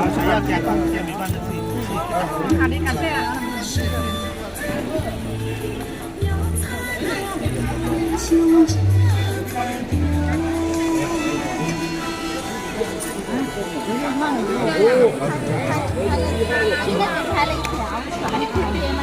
谁要加工就没办法自己去。好，你感谢啊。今天还拍了一条，还不编了。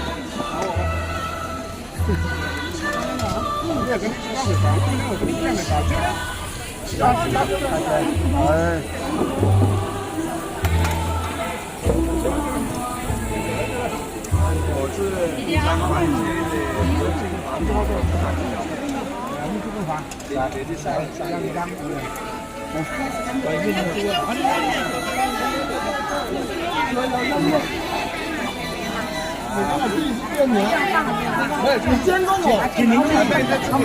你监控我，你邻居在后面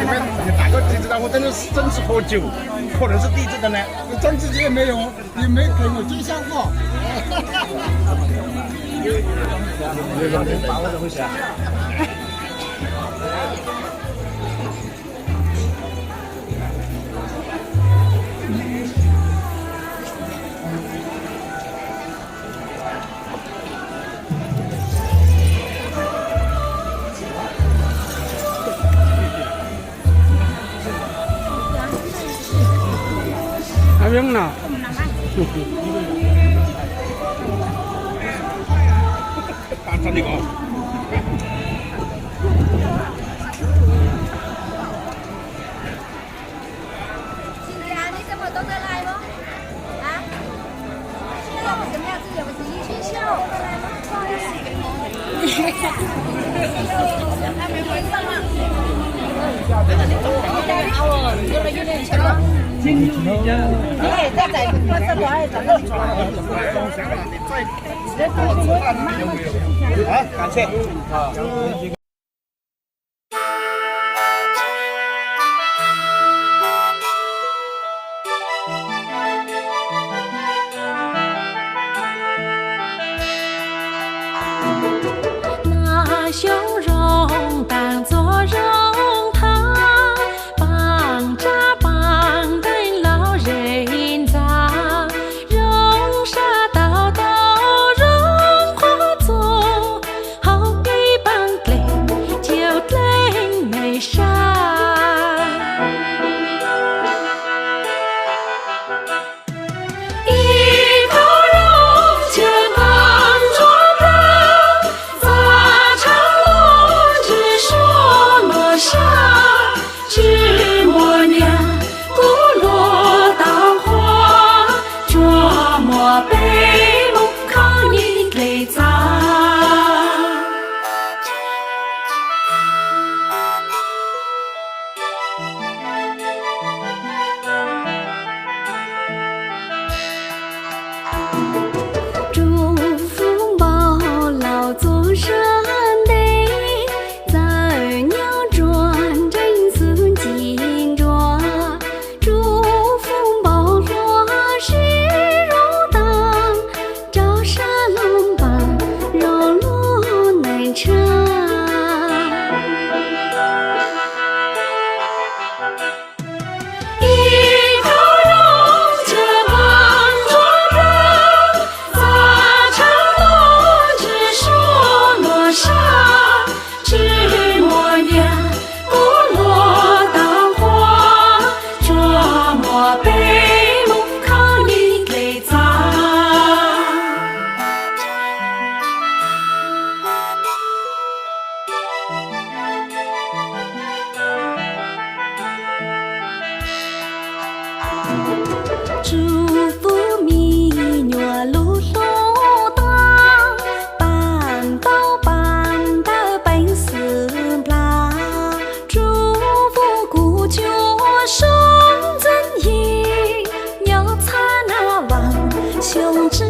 打个机子的，我真的是真是喝酒，可能是地质的呢。张自己也没有，你没给我介绍过。把握这回事啊。Ayun na. Pasan ni ko. 今天你怎么都在来吗？啊？现在我怎么样？这有个是一学校。不好意思。还没回上啊？哎，再在我这边还在那里抓。好，感谢。拿胸容当作容汤，帮着帮等老人家，容沙道道容花丛，后一帮等就等没啥。祝福保老祖上的在鸟转真丝金抓，祝福保罗是如当，朝沙龙帮肉路难尝。祝福蜜月路路当，伴到本事啦。祝福古旧生真意，鸟餐那望兄弟。